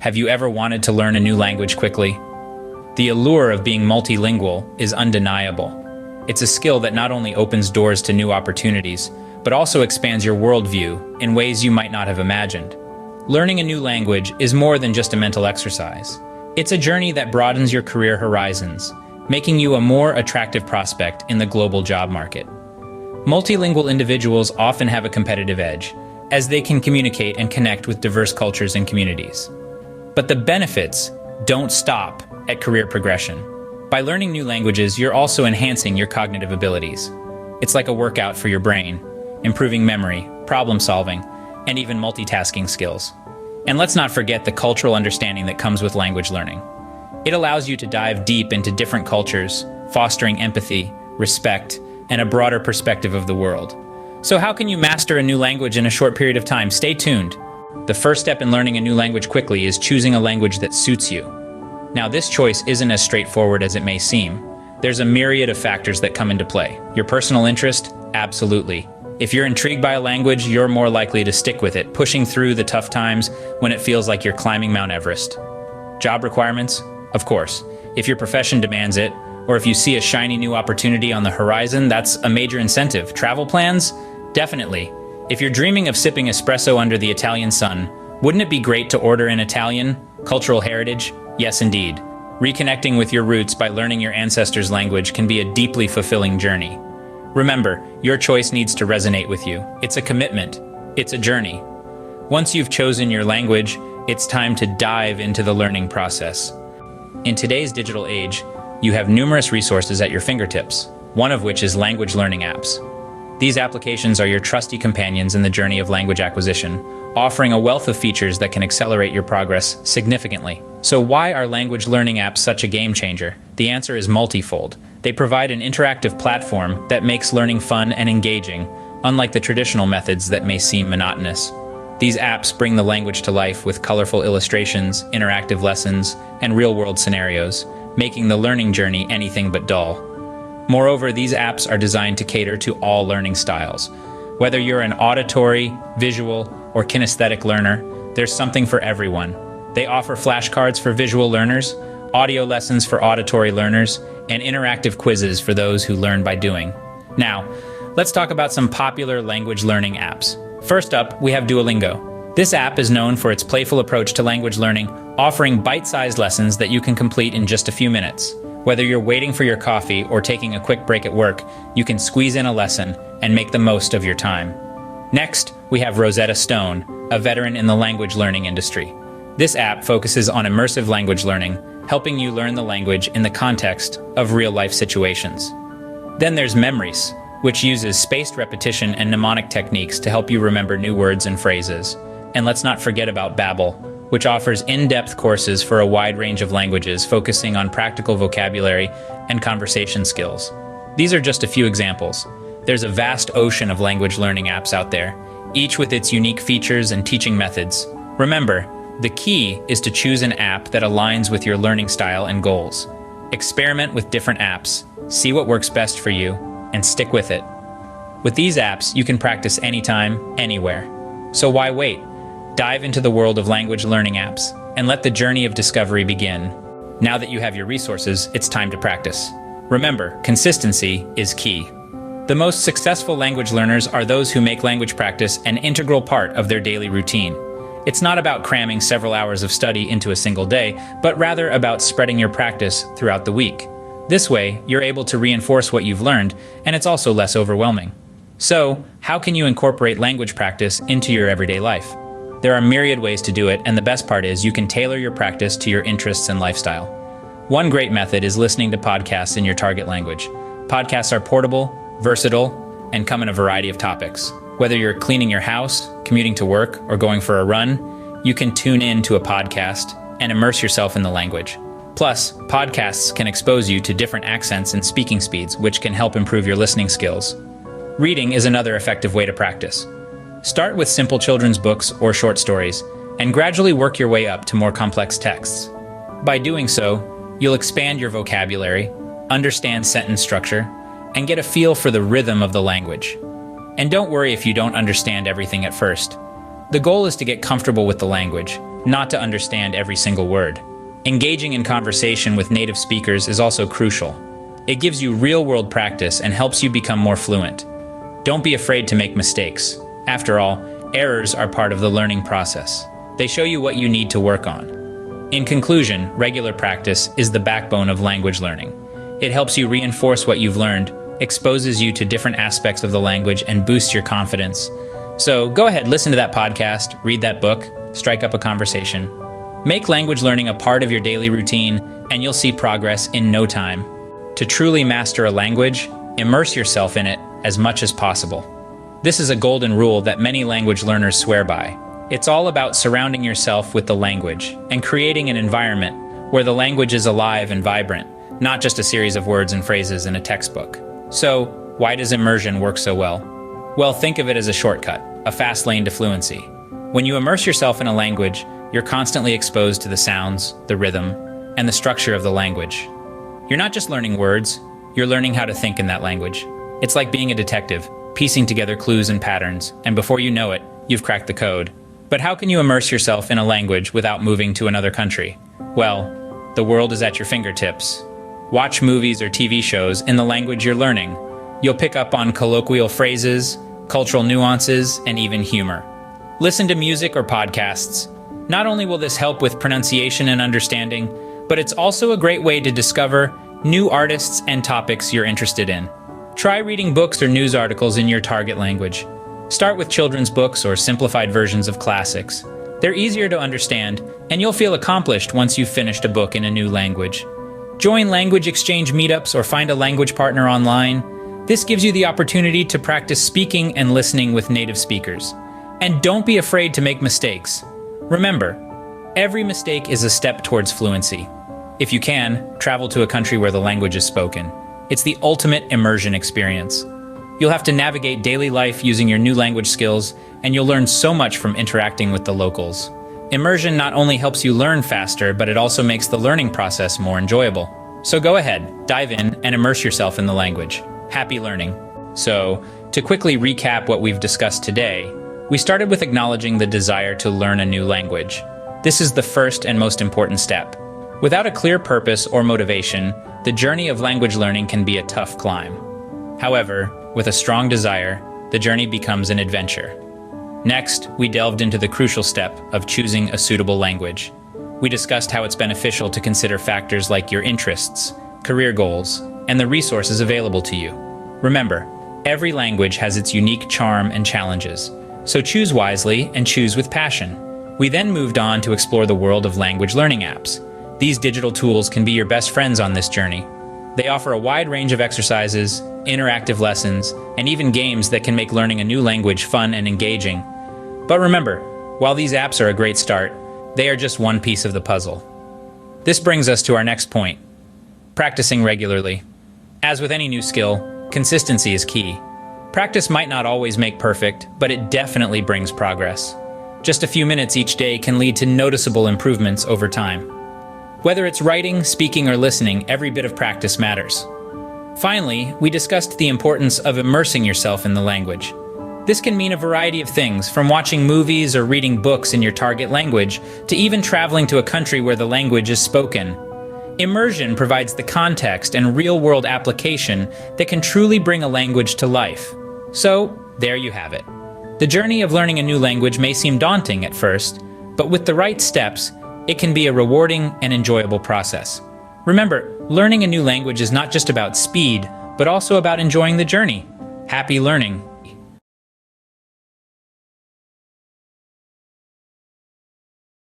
Have you ever wanted to learn a new language quickly? The allure of being multilingual is undeniable. It's a skill that not only opens doors to new opportunities, but also expands your worldview in ways you might not have imagined. Learning a new language is more than just a mental exercise. It's a journey that broadens your career horizons, making you a more attractive prospect in the global job market. Multilingual individuals often have a competitive edge, as they can communicate and connect with diverse cultures and communities. But the benefits don't stop at career progression. By learning new languages, you're also enhancing your cognitive abilities. It's like a workout for your brain, improving memory, problem solving, and even multitasking skills. And let's not forget the cultural understanding that comes with language learning. It allows you to dive deep into different cultures, fostering empathy, respect, and a broader perspective of the world. So how can you master a new language in a short period of time? Stay tuned. The first step in learning a new language quickly is choosing a language that suits you. Now, this choice isn't as straightforward as it may seem. There's a myriad of factors that come into play. Your personal interest? Absolutely. If you're intrigued by a language, you're more likely to stick with it, pushing through the tough times when it feels like you're climbing Mount Everest. Job requirements? Of course. If your profession demands it, or if you see a shiny new opportunity on the horizon, that's a major incentive. Travel plans? Definitely. If you're dreaming of sipping espresso under the Italian sun, wouldn't it be great to order in Italian? Cultural heritage? Yes, indeed. Reconnecting with your roots by learning your ancestors' language can be a deeply fulfilling journey. Remember, your choice needs to resonate with you. It's a commitment. It's a journey. Once you've chosen your language, it's time to dive into the learning process. In today's digital age, you have numerous resources at your fingertips, one of which is language learning apps. These applications are your trusty companions in the journey of language acquisition, offering a wealth of features that can accelerate your progress significantly. So why are language learning apps such a game changer? The answer is multifold. They provide an interactive platform that makes learning fun and engaging, unlike the traditional methods that may seem monotonous. These apps bring the language to life with colorful illustrations, interactive lessons, and real-world scenarios, making the learning journey anything but dull. Moreover, these apps are designed to cater to all learning styles. Whether you're an auditory, visual, or kinesthetic learner, there's something for everyone. They offer flashcards for visual learners, audio lessons for auditory learners, and interactive quizzes for those who learn by doing. Now, let's talk about some popular language learning apps. First up, we have Duolingo. This app is known for its playful approach to language learning, offering bite-sized lessons that you can complete in just a few minutes. Whether you're waiting for your coffee or taking a quick break at work, you can squeeze in a lesson and make the most of your time. Next, we have Rosetta Stone, a veteran in the language learning industry. This app focuses on immersive language learning, helping you learn the language in the context of real-life situations. Then there's Memrise, which uses spaced repetition and mnemonic techniques to help you remember new words and phrases. And let's not forget about Babbel, which offers in-depth courses for a wide range of languages, focusing on practical vocabulary and conversation skills. These are just a few examples. There's a vast ocean of language learning apps out there, each with its unique features and teaching methods. Remember, the key is to choose an app that aligns with your learning style and goals. Experiment with different apps, see what works best for you, and stick with it. With these apps, you can practice anytime, anywhere. So why wait? Dive into the world of language learning apps and let the journey of discovery begin. Now that you have your resources, it's time to practice. Remember, consistency is key. The most successful language learners are those who make language practice an integral part of their daily routine. It's not about cramming several hours of study into a single day, but rather about spreading your practice throughout the week. This way, you're able to reinforce what you've learned, and it's also less overwhelming. So, how can you incorporate language practice into your everyday life? There are myriad ways to do it, and the best part is you can tailor your practice to your interests and lifestyle. One great method is listening to podcasts in your target language. Podcasts are portable, versatile, and come in a variety of topics. Whether you're cleaning your house, commuting to work, or going for a run, you can tune in to a podcast and immerse yourself in the language. Plus, podcasts can expose you to different accents and speaking speeds, which can help improve your listening skills. Reading is another effective way to practice. Start with simple children's books or short stories, and gradually work your way up to more complex texts. By doing so, you'll expand your vocabulary, understand sentence structure, and get a feel for the rhythm of the language. And don't worry if you don't understand everything at first. The goal is to get comfortable with the language, not to understand every single word. Engaging in conversation with native speakers is also crucial. It gives you real-world practice and helps you become more fluent. Don't be afraid to make mistakes. After all, errors are part of the learning process. They show you what you need to work on. In conclusion, regular practice is the backbone of language learning. It helps you reinforce what you've learned, exposes you to different aspects of the language, and boosts your confidence. So go ahead, listen to that podcast, read that book, strike up a conversation. Make language learning a part of your daily routine, and you'll see progress in no time. To truly master a language, immerse yourself in it as much as possible. This is a golden rule that many language learners swear by. It's all about surrounding yourself with the language and creating an environment where the language is alive and vibrant, not just a series of words and phrases in a textbook. So, why does immersion work so well? Well, think of it as a shortcut, a fast lane to fluency. When you immerse yourself in a language, you're constantly exposed to the sounds, the rhythm, and the structure of the language. You're not just learning words, you're learning how to think in that language. It's like being a detective, piecing together clues and patterns, and before you know it, you've cracked the code. But how can you immerse yourself in a language without moving to another country? Well, the world is at your fingertips. Watch movies or TV shows in the language you're learning. You'll pick up on colloquial phrases, cultural nuances, and even humor. Listen to music or podcasts. Not only will this help with pronunciation and understanding, but it's also a great way to discover new artists and topics you're interested in. Try reading books or news articles in your target language. Start with children's books or simplified versions of classics. They're easier to understand, and you'll feel accomplished once you've finished a book in a new language. Join language exchange meetups or find a language partner online. This gives you the opportunity to practice speaking and listening with native speakers. And don't be afraid to make mistakes. Remember, every mistake is a step towards fluency. If you can, travel to a country where the language is spoken. It's the ultimate immersion experience. You'll have to navigate daily life using your new language skills, and you'll learn so much from interacting with the locals. Immersion not only helps you learn faster, but it also makes the learning process more enjoyable. So go ahead, dive in, and immerse yourself in the language. Happy learning. So, to quickly recap what we've discussed today, we started with acknowledging the desire to learn a new language. This is the first and most important step. Without a clear purpose or motivation, the journey of language learning can be a tough climb. However, with a strong desire, the journey becomes an adventure. Next, we delved into the crucial step of choosing a suitable language. We discussed how it's beneficial to consider factors like your interests, career goals, and the resources available to you. Remember, every language has its unique charm and challenges, so choose wisely and choose with passion. We then moved on to explore the world of language learning apps. These digital tools can be your best friends on this journey. They offer a wide range of exercises, interactive lessons, and even games that can make learning a new language fun and engaging. But remember, while these apps are a great start, they are just one piece of the puzzle. This brings us to our next point: practicing regularly. As with any new skill, consistency is key. Practice might not always make perfect, but it definitely brings progress. Just a few minutes each day can lead to noticeable improvements over time. Whether it's writing, speaking, or listening, every bit of practice matters. Finally, we discussed the importance of immersing yourself in the language. This can mean a variety of things, from watching movies or reading books in your target language, to even traveling to a country where the language is spoken. Immersion provides the context and real-world application that can truly bring a language to life. So, there you have it. The journey of learning a new language may seem daunting at first, but with the right steps, it can be a rewarding and enjoyable process. Remember, learning a new language is not just about speed, but also about enjoying the journey. Happy learning!